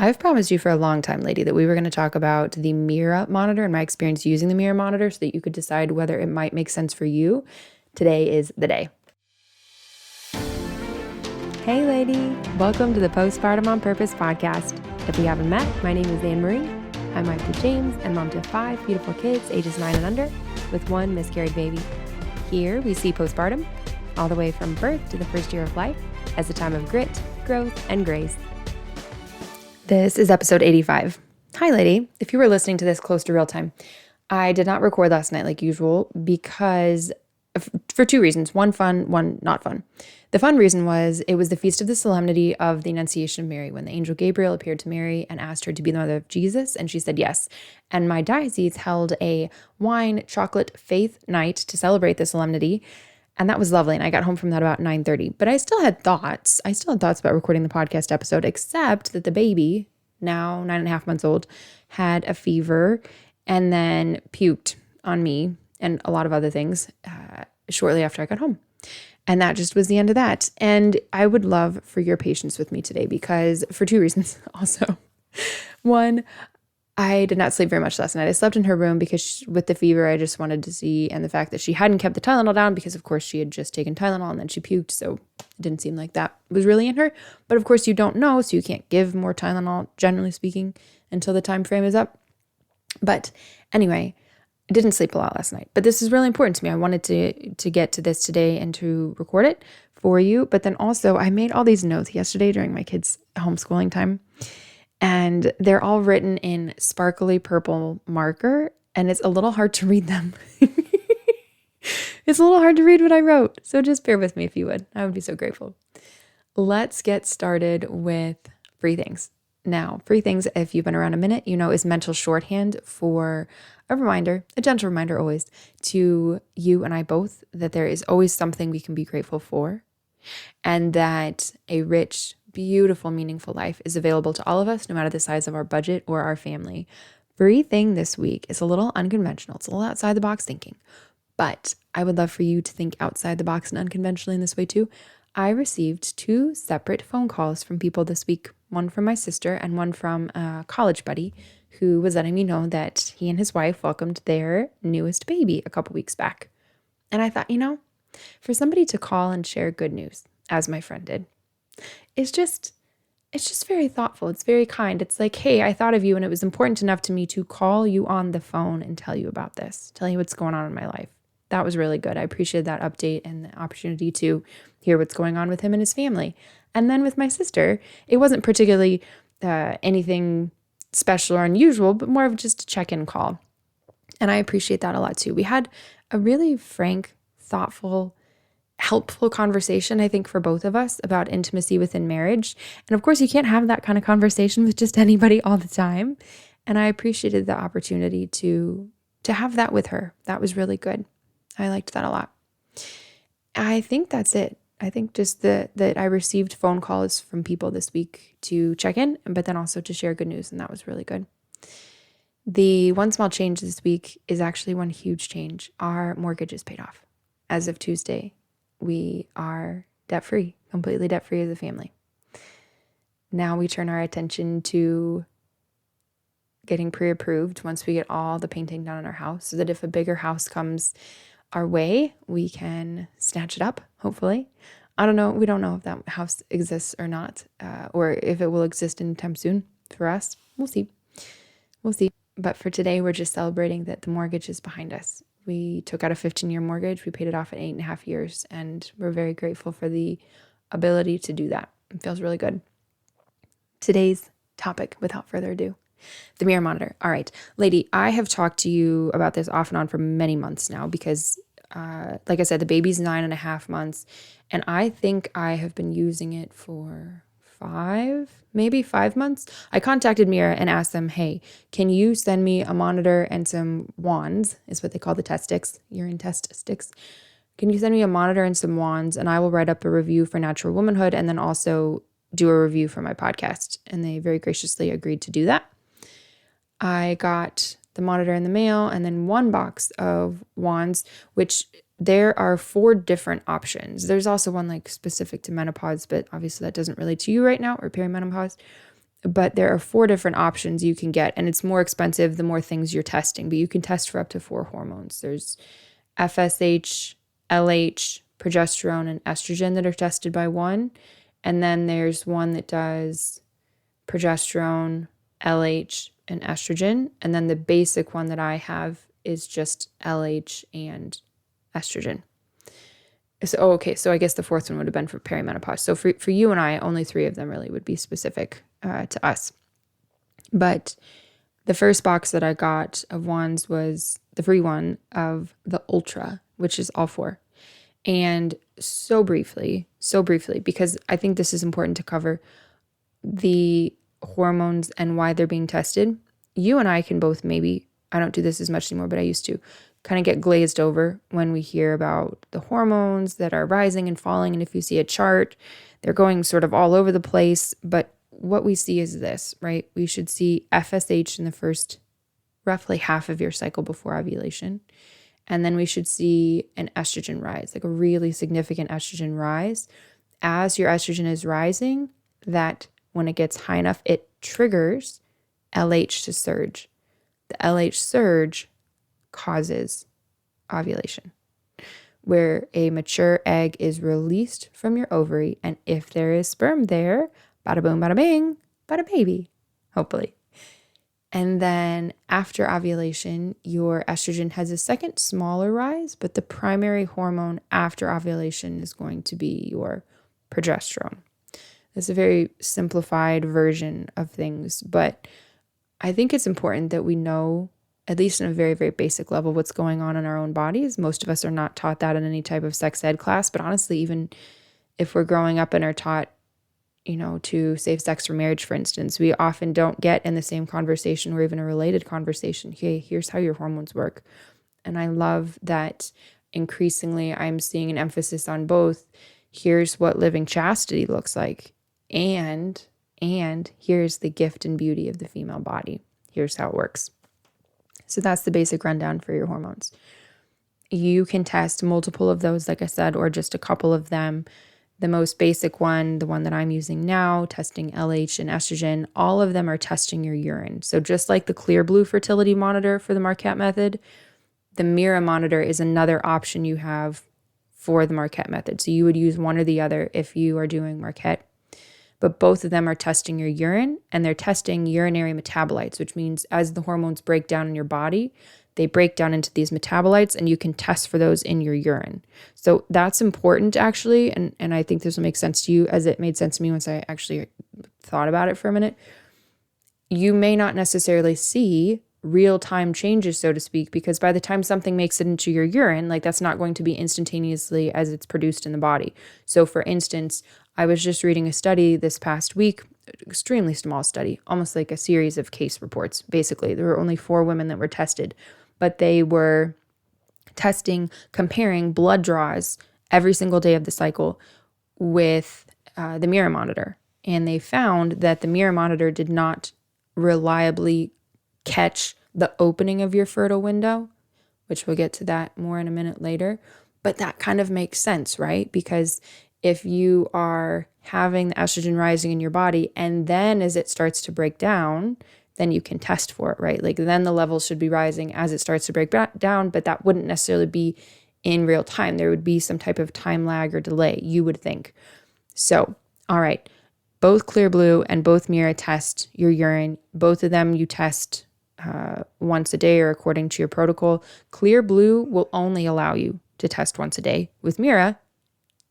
I've promised you for a long time, lady, that we were going to talk about the Mira monitor and my experience using the Mira monitor so that you could decide whether it might make sense for you. Today is the day. Hey, lady. Welcome to the Postpartum on Purpose podcast. If we haven't met, my name is Anne-Marie. I'm wife to James and mom to 5 beautiful kids, ages 9 and under, with 1 miscarried baby. Here we see postpartum, all the way from birth to the first year of life, as a time of grit, growth, and grace. This is episode 85. Hi, lady. If you were listening to this close to real time, I did not record last night like usual because for 2 reasons. One fun, one not fun. The fun reason was it was the feast of the solemnity of the Annunciation of Mary when the angel Gabriel appeared to Mary and asked her to be the mother of Jesus, and she said yes. And my diocese held a wine, chocolate, faith night to celebrate the solemnity, and that was lovely. And I got home from that about 9:30. But I still had thoughts. About recording the podcast episode, except that the baby, now 9.5 months old, had a fever and then puked on me and a lot of other things shortly after I got home. And that just was the end of that. And I would love for your patience with me today because for 2 reasons also. One, I did not sleep very much last night. I slept in her room because with the fever, I just wanted to see, and the fact that she hadn't kept the Tylenol down because, of course, she had just taken Tylenol and then she puked. So it didn't seem like that was really in her. But of course, you don't know, so you can't give more Tylenol, generally speaking, until the time frame is up. But anyway, I didn't sleep a lot last night. But this is really important to me. I wanted to get to this today and to record it for you. But then also, I made all these notes yesterday during my kids' homeschooling time. And they're all written in sparkly purple marker, and it's a little hard to read them. It's a little hard to read what I wrote, so just bear with me if you would. I would be so grateful. Let's get started with free things. Now, free things, if you've been around a minute, you know, is mental shorthand for a reminder, a gentle reminder always, to you and I both, that there is always something we can be grateful for, and that a rich, beautiful, meaningful life is available to all of us, no matter the size of our budget or our family. Free thing this week is a little unconventional. It's a little outside the box thinking, but I would love for you to think outside the box and unconventionally in this way too. I received 2 separate phone calls from people this week, one from my sister and one from a college buddy who was letting me know that he and his wife welcomed their newest baby a couple weeks back. And I thought, for somebody to call and share good news, as my friend did, it's just very thoughtful. It's very kind. It's like, hey, I thought of you and it was important enough to me to call you on the phone and tell you about this, tell you what's going on in my life. That was really good. I appreciated that update and the opportunity to hear what's going on with him and his family. And then with my sister, it wasn't particularly anything special or unusual, but more of just a check-in call. And I appreciate that a lot too. We had a really frank, thoughtful, helpful conversation, I think, for both of us about intimacy within marriage. And of course, you can't have that kind of conversation with just anybody all the time. And I appreciated the opportunity to have that with her. That was really good. I liked that a lot. I think that's it. I think just that I received phone calls from people this week to check in, but then also to share good news. And that was really good. The one small change this week is actually one huge change. Our mortgage is paid off. As of Tuesday, we are debt-free, completely debt-free as a family. Now we turn our attention to getting pre-approved once we get all the painting done in our house so that if a bigger house comes our way, we can snatch it up, hopefully. I don't know. We don't know if that house exists or not, or if it will exist anytime soon for us. We'll see. But for today, we're just celebrating that the mortgage is behind us. We took out a 15-year mortgage. We paid it off in 8.5 years, and we're very grateful for the ability to do that. It feels really good. Today's topic, without further ado, the Mira monitor. All right, lady, I have talked to you about this off and on for many months now because, like I said, the baby's 9.5 months, and I think I have been using it for 5 months. I contacted Mira and asked them, hey, can you send me a monitor and some wands, is what they call the test sticks, urine test sticks. Can you send me a monitor and some wands, and I will write up a review for Natural Womanhood and then also do a review for my podcast. And they very graciously agreed to do that. I got the monitor in the mail and then 1 box of wands, which there are 4 different options. There's also one like specific to menopause, but obviously that doesn't relate to you right now, or perimenopause. But there are 4 different options you can get, and it's more expensive the more things you're testing, but you can test for up to 4 hormones. There's FSH, LH, progesterone, and estrogen that are tested by one. And then there's one that does progesterone, LH, and estrogen. And then the basic one that I have is just LH and estrogen. So, so I guess the 4th one would have been for perimenopause. So for you and I, only 3 of them really would be specific to us. But the first box that I got of wands was the free one of the Ultra, which is all 4. And so briefly, because I think this is important to cover the hormones and why they're being tested. You and I can both maybe, I don't do this as much anymore, but I used to kind of get glazed over when we hear about the hormones that are rising and falling. And if you see a chart, they're going sort of all over the place. But what we see is this, right? We should see FSH in the first roughly half of your cycle before ovulation. And then we should see an estrogen rise, like a really significant estrogen rise. As your estrogen is rising, that when it gets high enough, it triggers LH to surge. The LH surge causes ovulation, where a mature egg is released from your ovary. And if there is sperm there, bada boom, bada bing, bada baby, hopefully. And then after ovulation, your estrogen has a second smaller rise, but the primary hormone after ovulation is going to be your progesterone. It's a very simplified version of things, but I think it's important that we know, at least in a very, very basic level, what's going on in our own bodies. Most of us are not taught that in any type of sex ed class, but honestly, even if we're growing up and are taught, to safe sex for marriage, for instance, we often don't get in the same conversation or even a related conversation, hey, here's how your hormones work. And I love that increasingly I'm seeing an emphasis on both. Here's what living chastity looks like. And here's the gift and beauty of the female body. Here's how it works. So that's the basic rundown for your hormones. You can test multiple of those, like I said, or just a couple of them. The most basic one, the one that I'm using now, testing LH and estrogen, all of them are testing your urine. So just like the Clearblue fertility monitor for the Marquette Method, the Mira monitor is another option you have for the Marquette Method. So you would use one or the other if you are doing Marquette. But both of them are testing your urine, and they're testing urinary metabolites, which means as the hormones break down in your body, they break down into these metabolites, and you can test for those in your urine. So that's important, actually, and I think this will make sense to you, as it made sense to me once I actually thought about it for a minute. You may not necessarily see real-time changes, so to speak, because by the time something makes it into your urine, like that's not going to be instantaneously as it's produced in the body. So for instance, I was just reading a study this past week, extremely small study, almost like a series of case reports. Basically, there were only 4 women that were tested, but they were comparing blood draws every single day of the cycle with the Mira monitor. And they found that the Mira monitor did not reliably catch the opening of your fertile window, which we'll get to that more in a minute later. But that kind of makes sense, right? Because if you are having the estrogen rising in your body, and then as it starts to break down, then you can test for it, right? Like then the levels should be rising as it starts to break down, but that wouldn't necessarily be in real time. There would be some type of time lag or delay, you would think. So, all right, both Clearblue and both Mira test your urine. Both of them you test once a day or according to your protocol. Clearblue will only allow you to test once a day. With Mira,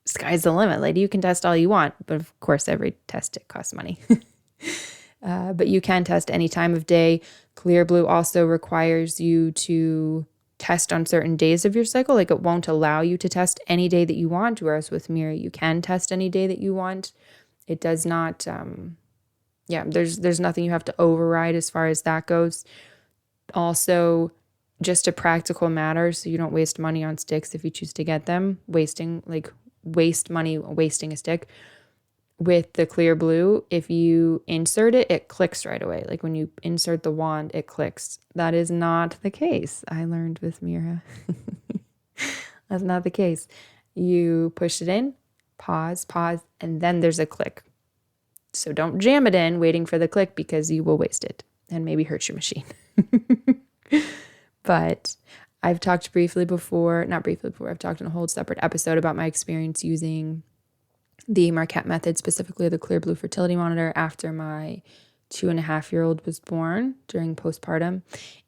sky's the limit, lady. You can test all you want, but of course, every test, it costs money. But you can test any time of day. Clearblue also requires you to test on certain days of your cycle. Like it won't allow you to test any day that you want, whereas with Mira, you can test any day that you want. It does not, there's nothing you have to override as far as that goes. Also, just a practical matter, so you don't waste money on sticks if you choose to get them. Waste money wasting a stick. With the Clearblue, if you insert it, it clicks right away. Like when you insert the wand, it clicks. That is not the case. I learned with Mira. That's not the case. You push it in, pause, and then there's a click. So don't jam it in waiting for the click, because you will waste it and maybe hurt your machine. But I've talked briefly before, not briefly before, I've talked in a whole separate episode about my experience using the Marquette Method, specifically the Clearblue fertility monitor, after my 2.5-year-old was born during postpartum.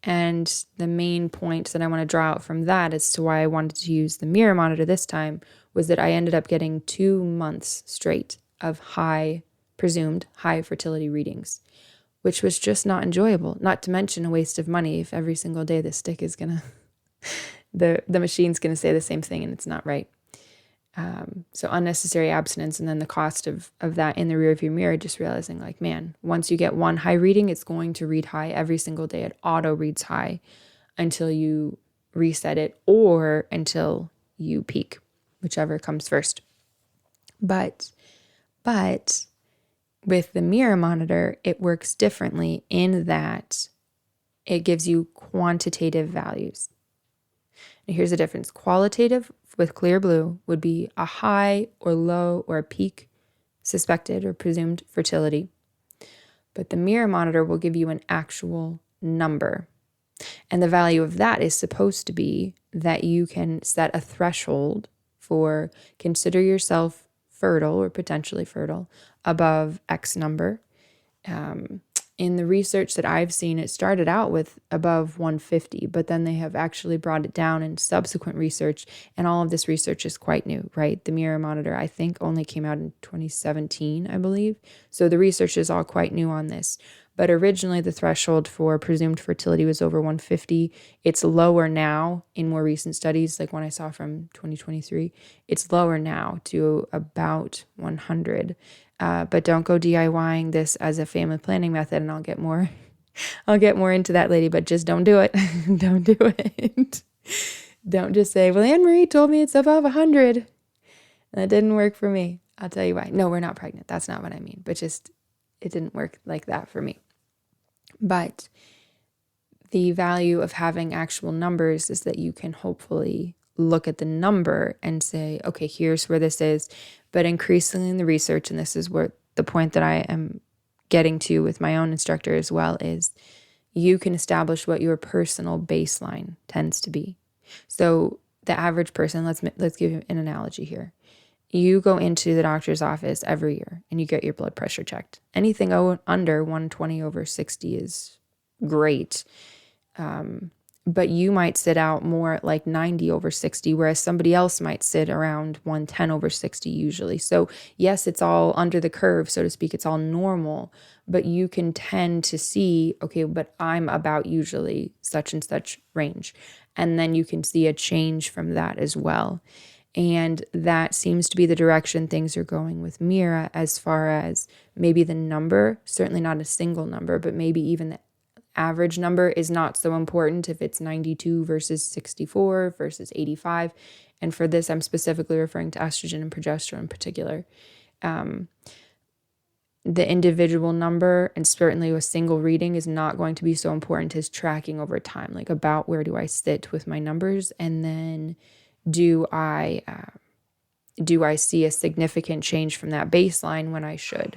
And the main point that I want to draw out from that as to why I wanted to use the Mira monitor this time was that I ended up getting 2 months straight of presumed high fertility readings, which was just not enjoyable, not to mention a waste of money if every single day the stick is going to, the machine's going to say the same thing and it's not right. So unnecessary abstinence, and then the cost of that in the rearview mirror, just realizing like, man, once you get one high reading, it's going to read high every single day. It auto reads high until you reset it or until you peak, whichever comes first. But with the Mira monitor, it works differently in that it gives you quantitative values. And here's the difference. Qualitative with Clearblue would be a high or low or a peak suspected or presumed fertility. But the Mira monitor will give you an actual number. And the value of that is supposed to be that you can set a threshold for consider yourself fertile or potentially fertile above X number. In the research that I've seen, it started out with above 150, but then they have actually brought it down in subsequent research. And all of this research is quite new, right? The Mira monitor, I think, only came out in 2017, I believe. So the research is all quite new on this. But originally, the threshold for presumed fertility was over 150. It's lower now in more recent studies, like one I saw from 2023. It's lower now to about 100. But don't go DIYing this as a family planning method, and I'll get more into that, lady, but just don't do it. Don't do it. Don't just say, well, Anne-Marie told me it's above 100. That didn't work for me. I'll tell you why. No, we're not pregnant. That's not what I mean. But just, it didn't work like that for me. But the value of having actual numbers is that you can hopefully look at the number and say, okay, here's where this is. But increasingly in the research, and this is where the point that I am getting to with my own instructor as well, is you can establish what your personal baseline tends to be. So the average person, let's give you an analogy here. You go into the doctor's office every year and you get your blood pressure checked. Anything under 120/60 is great. But you might sit out more at like 90/60, whereas somebody else might sit around 110/60 usually. So yes, it's all under the curve, so to speak. It's all normal, but you can tend to see, okay, but I'm about usually such and such range. And then you can see a change from that as well. And that seems to be the direction things are going with Mira, as far as maybe the number, certainly not a single number, but maybe even the average number is not so important if it's 92 versus 64 versus 85. And for this, I'm specifically referring to estrogen and progesterone in particular. The individual number, and certainly a single reading, is not going to be so important as tracking over time, like about where do I sit with my numbers, and then do I see a significant change from that baseline when I should?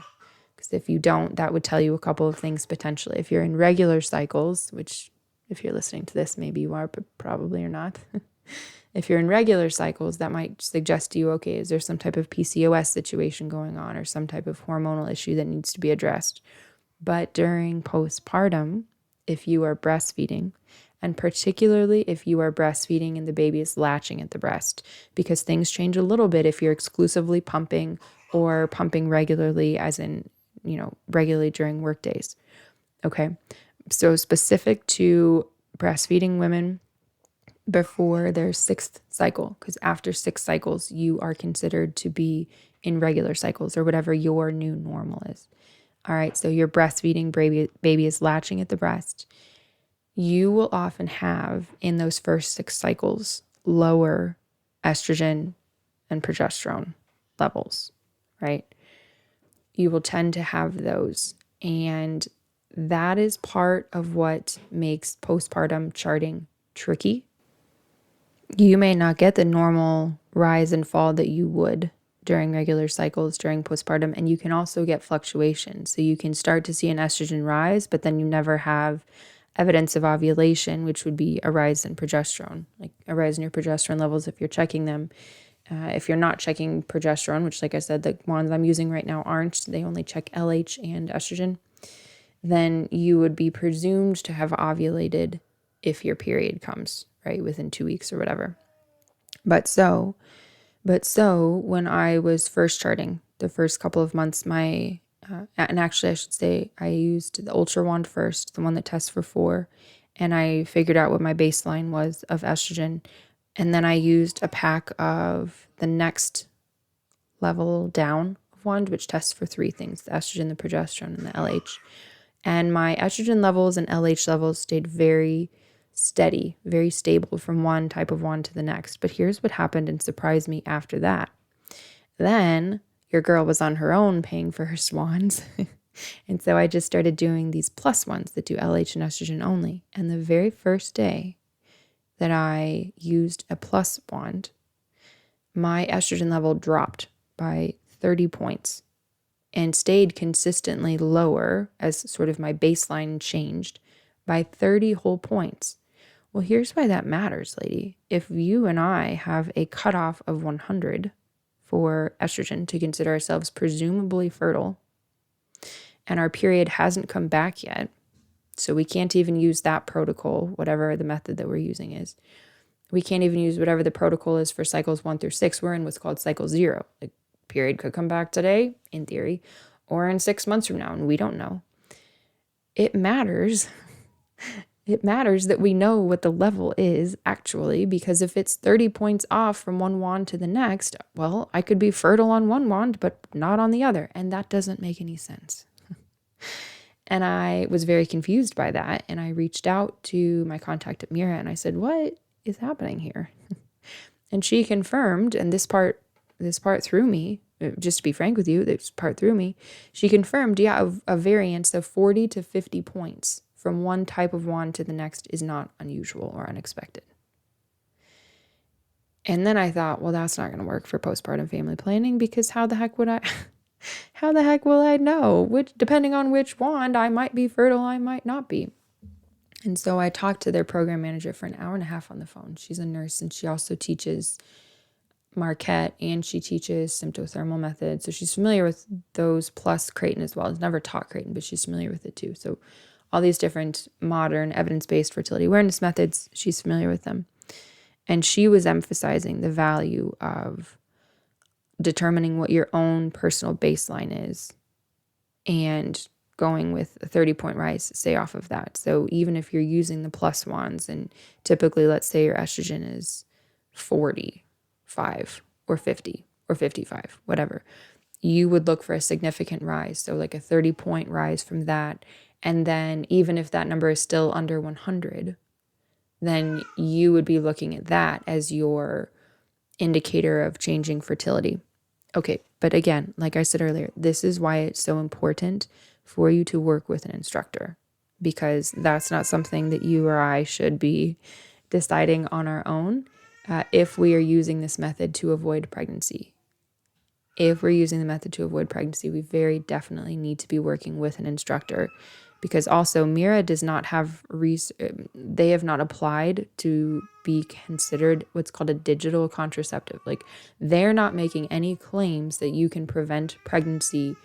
Because if you don't, that would tell you a couple of things potentially. If you're in regular cycles, which if you're listening to this, maybe you are, but probably you're not. If you're in regular cycles, that might suggest to you, okay, is there some type of PCOS situation going on or some type of hormonal issue that needs to be addressed? But during postpartum, if you are breastfeeding, and particularly if you are breastfeeding and the baby is latching at the breast, because things change a little bit if you're exclusively pumping or pumping regularly, as in, regularly during work days. Okay. So specific to breastfeeding women before their 6th cycle, because after 6 cycles, you are considered to be in regular cycles or whatever your new normal is. All right. So you're breastfeeding, baby is latching at the breast. You will often have in those first 6 cycles lower estrogen and progesterone levels, right? You will tend to have those. And that is part of what makes postpartum charting tricky. You may not get the normal rise and fall that you would during regular cycles, during postpartum, and you can also get fluctuations. So you can start to see an estrogen rise, but then you never have evidence of ovulation, which would be a rise in progesterone, like a rise in your progesterone levels if you're checking them. If you're not checking progesterone, which, like I said, the ones I'm using right now aren't, they only check LH and estrogen, then you would be presumed to have ovulated if your period comes, right, within 2 weeks or whatever. But so when I was first charting, the first couple of months, and actually I should say I used the Ultra wand first, the one that tests for 4, and I figured out what my baseline was of estrogen. And then I used a pack of the next level down of wand, which tests for 3 things: the estrogen, the progesterone, and the LH. And my estrogen levels and LH levels stayed very steady, very stable from one type of wand to the next. But here's what happened and surprised me after that. Then your girl was on her own paying for her swans. And so I just started doing these plus ones that do LH and estrogen only. And the very first day that I used a plus wand, my estrogen level dropped by 30 points and stayed consistently lower as sort of my baseline changed by 30 whole points. Well, here's why that matters, lady. If you and I have a cutoff of 100 for estrogen to consider ourselves presumably fertile, and our period hasn't come back yet, so we can't even use that protocol, whatever the method that we're using is. We can't even use whatever the protocol is for cycles 1 through 6. We're in what's called cycle 0. Like, period could come back today, in theory, or in 6 months from now, and we don't know. It matters. It matters that we know what the level is actually, because if it's 30 points off from one wand to the next, well, I could be fertile on one wand, but not on the other. And that doesn't make any sense. And I was very confused by that. And I reached out to my contact at Mira and I said, what is happening here? And she confirmed, and this part threw me, just to be frank with you, this part threw me. She confirmed, a variance of 40 to 50 points from one type of wand to the next is not unusual or unexpected. And then I thought, well, that's not going to work for postpartum family planning, because how the heck will I know? Depending on which wand, I might be fertile, I might not be. And so I talked to their program manager for an hour and a half on the phone. She's a nurse and she also teaches Marquette and she teaches symptothermal method. So she's familiar with those, plus Creighton as well. I've never taught Creighton, but she's familiar with it too. So all these different modern evidence-based fertility awareness methods, she's familiar with them. And she was emphasizing the value of determining what your own personal baseline is and going with a 30-point rise, say, off of that. So even if you're using the plus wands, and typically, let's say your estrogen is 45 or 50 or 55, whatever, you would look for a significant rise. So like a 30-point rise from that. And then even if that number is still under 100, then you would be looking at that as your indicator of changing fertility. Okay, but again, like I said earlier, this is why it's so important for you to work with an instructor, because that's not something that you or I should be deciding on our own if we are using this method to avoid pregnancy. If we're using the method to avoid pregnancy, we very definitely need to be working with an instructor, because also Mira does not have, they have not applied to be considered what's called a digital contraceptive. Like, they're not making any claims that you can prevent pregnancy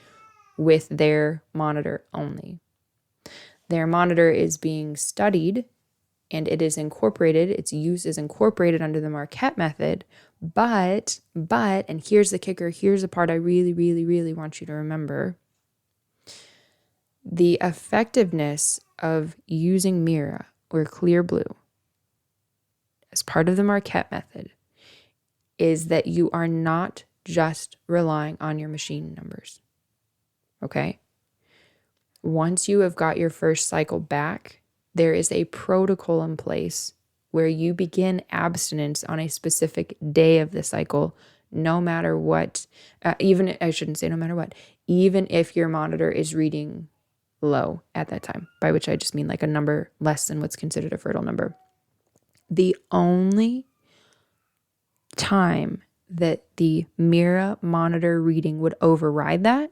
with their monitor only. Their monitor is being studied and it is incorporated, its use is incorporated under the Marquette method, but, and here's the kicker, here's the part I really, really, really want you to remember. The effectiveness of using Mira or Clearblue as part of the Marquette method is that you are not just relying on your machine numbers. Okay? Once you have got your first cycle back, there is a protocol in place where you begin abstinence on a specific day of the cycle, no matter what, even if your monitor is reading low at that time, by which I just mean like a number less than what's considered a fertile number. The only time that the Mira monitor reading would override that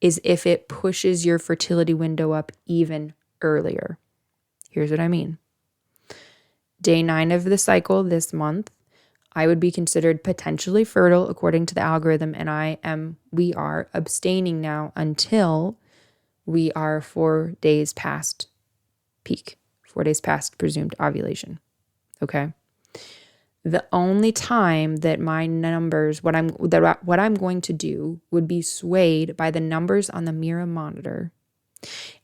is if it pushes your fertility window up even earlier. Here's what I mean. Day 9 of the cycle this month, I would be considered potentially fertile according to the algorithm, and we are abstaining now until we are 4 days past peak, 4 days past presumed ovulation. Okay. The only time that my numbers, what I'm going to do would be swayed by the numbers on the Mira monitor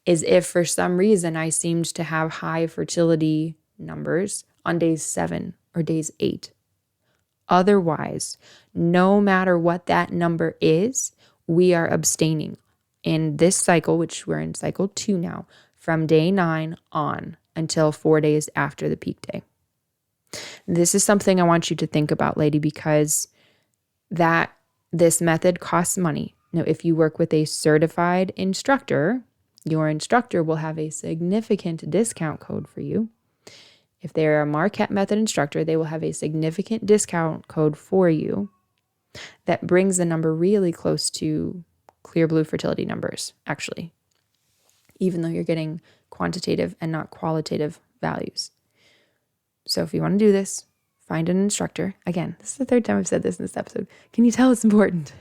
is if for some reason I seemed to have high fertility numbers on days 7 or days 8. Otherwise, no matter what that number is, we are abstaining in this cycle, which we're in cycle 2 now, from day 9 on until 4 days after the peak day. This is something I want you to think about, lady, because this method costs money. Now, if you work with a certified instructor, your instructor will have a significant discount code for you. If they're a Marquette Method instructor, they will have a significant discount code for you that brings the number really close to Clearblue fertility numbers, actually, even though you're getting quantitative and not qualitative values. So if you want to do this, find an instructor. Again, this is the 3rd time I've said this in this episode. Can you tell it's important?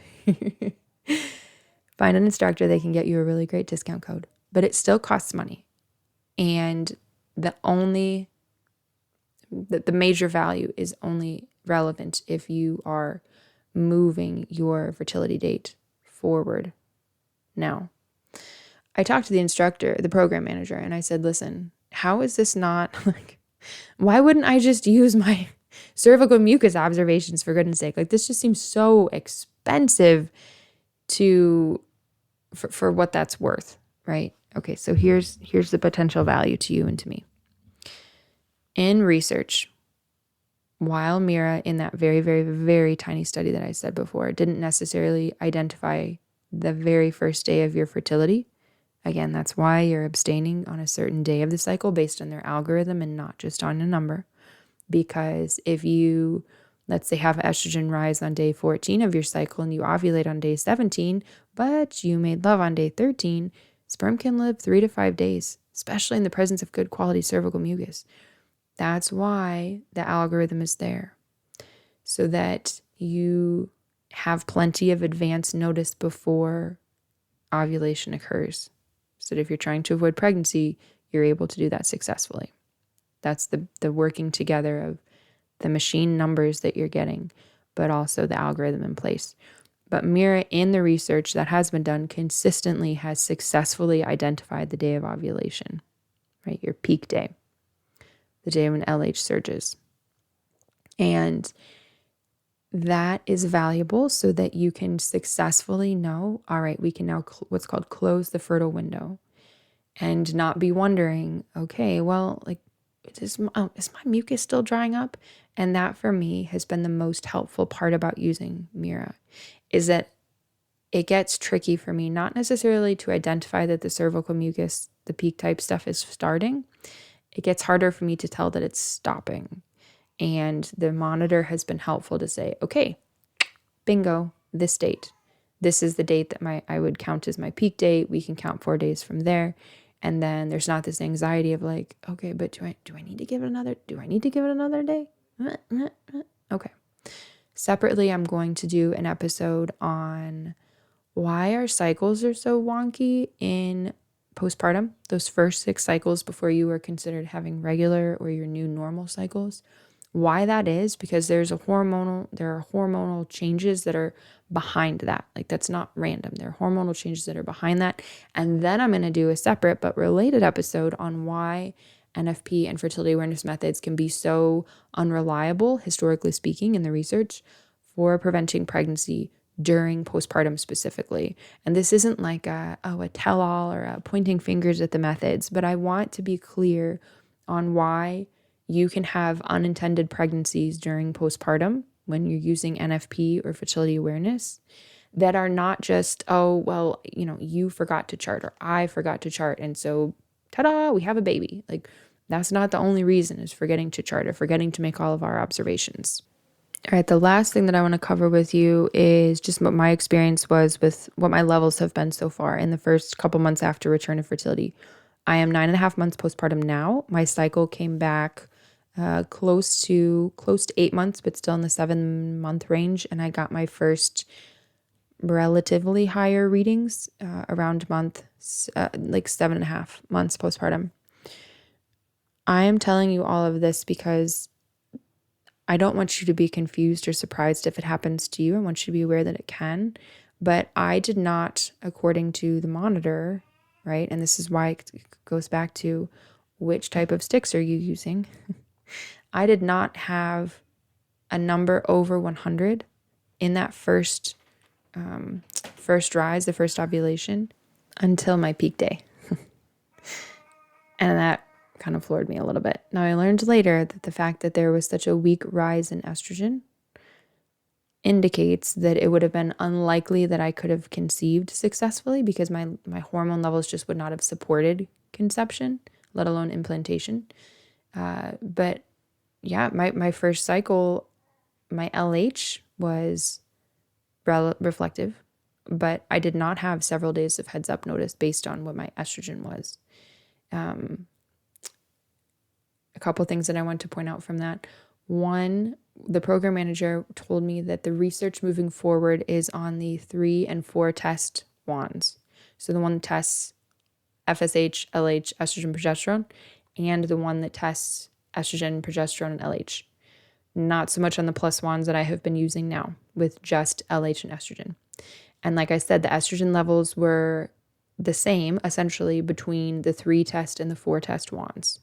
Find an instructor. They can get you a really great discount code, but it still costs money. And the major value is only relevant if you are moving your fertility date forward. Now, I talked to the instructor, the program manager, and I said, listen, how is this not why wouldn't I just use my cervical mucus observations for goodness sake? Like, this just seems so expensive for what that's worth, right? Okay, so here's the potential value to you and to me. In research, while Mira, in that very, very, very tiny study that I said before, didn't necessarily identify the very first day of your fertility, again, that's why you're abstaining on a certain day of the cycle based on their algorithm and not just on a number. Because if you, let's say, have estrogen rise on day 14 of your cycle and you ovulate on day 17, but you made love on day 13, sperm can live 3 to 5 days, especially in the presence of good quality cervical mucus. That's why the algorithm is there, so that you have plenty of advance notice before ovulation occurs. So that if you're trying to avoid pregnancy, you're able to do that successfully. That's the working together of the machine numbers that you're getting, but also the algorithm in place. But Mira, in the research that has been done, consistently has successfully identified the day of ovulation, right? Your peak day, the day when LH surges. And that is valuable so that you can successfully know, all right, we can now what's called close the fertile window, and not be wondering, okay, well, like, is my mucus still drying up? And that for me has been the most helpful part about using Mira, is that it gets tricky for me, not necessarily to identify that the cervical mucus, the peak type stuff is starting. It gets harder for me to tell that it's stopping. And the monitor has been helpful to say, okay, bingo, this date. This is the date that I would count as my peak date. We can count 4 days from there. And then there's not this anxiety of like, okay, but do I need to give it another day? Okay. Separately, I'm going to do an episode on why our cycles are so wonky in postpartum, those first 6 cycles before you are considered having regular or your new normal cycles. Why that is, because there are hormonal changes that are behind that. Like, that's not random. There are hormonal changes that are behind that. And then I'm going to do a separate but related episode on why NFP and fertility awareness methods can be so unreliable, historically speaking, in the research for preventing pregnancy during postpartum specifically. And this isn't like a tell-all or a pointing fingers at the methods, but I want to be clear on why you can have unintended pregnancies during postpartum when you're using NFP or fertility awareness that are not just, oh, well, you forgot to chart or I forgot to chart, and so ta-da, we have a baby. Like, that's not the only reason, is forgetting to chart or forgetting to make all of our observations. All right, the last thing that I want to cover with you is just what my experience was with what my levels have been so far in the first couple months after return of fertility. I am 9.5 months postpartum now. My cycle came back close to 8 months, but still in the 7-month range, and I got my first relatively higher readings around month like 7.5 months postpartum. I am telling you all of this because I don't want you to be confused or surprised if it happens to you. I want you to be aware that it can. But I did not, according to the monitor, right? And this is why it goes back to which type of sticks are you using? I did not have a number over 100 in that first rise, the first ovulation, until my peak day. And that kind of floored me a little bit. Now, I learned later that the fact that there was such a weak rise in estrogen indicates that it would have been unlikely that I could have conceived successfully because my hormone levels just would not have supported conception, let alone implantation. But yeah, my first cycle, my LH was reflective, but I did not have several days of heads up notice based on what my estrogen was. A couple things that I want to point out from that. One, the program manager told me that the research moving forward is on the 3 and 4 test wands. So the one that tests FSH, LH, estrogen, progesterone, and the one that tests estrogen, progesterone, and LH. Not so much on the plus wands that I have been using now with just LH and estrogen. And like I said, the estrogen levels were the same essentially between the 3 test and the 4 test wands.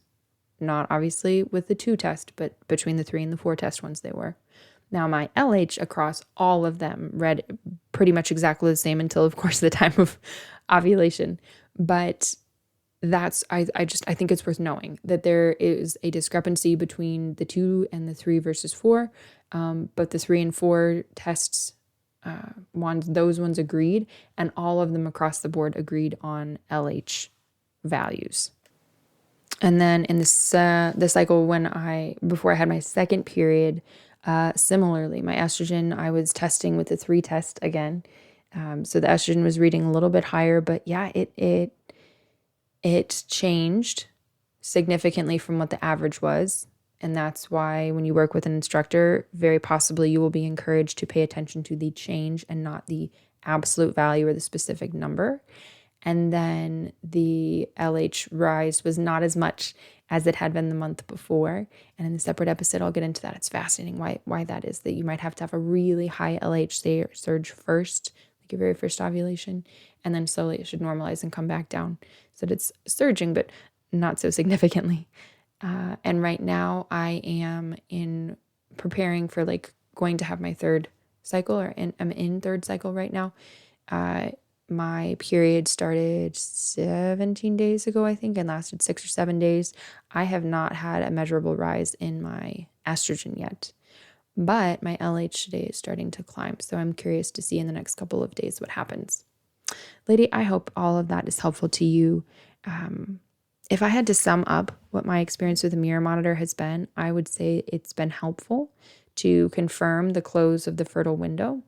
Not obviously with the 2 test, but between the 3 and the 4 test ones they were. Now my LH across all of them read pretty much exactly the same until, of course, the time of ovulation. But that's, I think it's worth knowing that there is a discrepancy between the 2 and the 3 versus 4. But the 3 and 4 tests, those ones agreed, and all of them across the board agreed on LH values. And then in this the cycle before I had my second period, similarly, my estrogen, I was testing with the 3 test again. So the estrogen was reading a little bit higher, but yeah, it changed significantly from what the average was. And that's why when you work with an instructor, very possibly you will be encouraged to pay attention to the change and not the absolute value or the specific number. And then the LH rise was not as much as it had been the month before. And in the separate episode, I'll get into that. It's fascinating why that is, that you might have to have a really high LH surge first, like your very first ovulation, and then slowly it should normalize and come back down so that it's surging, but not so significantly. And right now I am preparing for going to have my third cycle, I'm in third cycle right now. My period started 17 days ago, I think, and lasted 6 or 7 days. I have not had a measurable rise in my estrogen yet, but my LH today is starting to climb. So I'm curious to see in the next couple of days what happens. Lady, I hope all of that is helpful to you. If I had to sum up what my experience with the Mira monitor has been, I would say it's been helpful to confirm the close of the fertile window.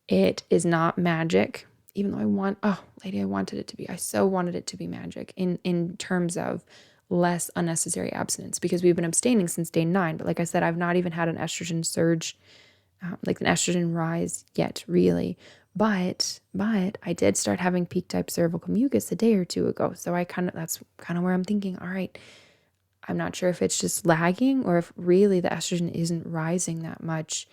It is not magic, even though I so wanted it to be magic in terms of less unnecessary abstinence, because we've been abstaining since day 9. But like I said, I've not even had an estrogen surge, like an estrogen rise yet, really. But I did start having peak type cervical mucus a day or 2 ago. So that's kind of where I'm thinking, all right, I'm not sure if it's just lagging or if really the estrogen isn't rising that much.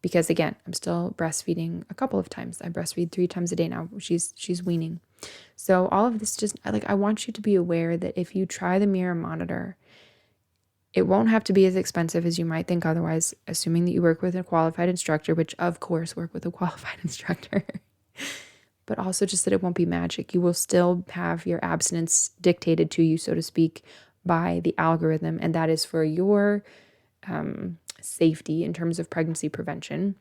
Because again, I'm still breastfeeding a couple of times. I breastfeed 3 times a day now. She's weaning. So all of this I want you to be aware that if you try the Mira monitor, it won't have to be as expensive as you might think otherwise, assuming that you work with a qualified instructor, which of course work with a qualified instructor. But also just that it won't be magic. You will still have your abstinence dictated to you, so to speak, by the algorithm, and that is for your safety in terms of pregnancy prevention.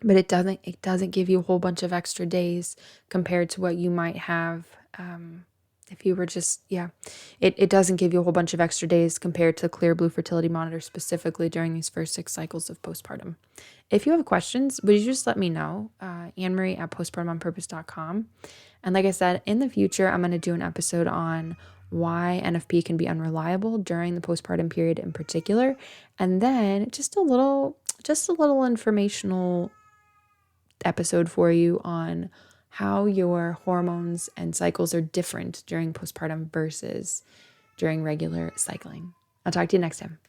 But it doesn't give you a whole bunch of extra days compared to what you might have If you were just, it doesn't give you a whole bunch of extra days compared to Clearblue fertility monitor specifically during these first 6 cycles of postpartum. If you have questions, would you just let me know? Anne-Marie at postpartumonpurpose.com. And like I said, in the future, I'm going to do an episode on why NFP can be unreliable during the postpartum period in particular. And then just a little informational episode for you on how your hormones and cycles are different during postpartum versus during regular cycling. I'll talk to you next time.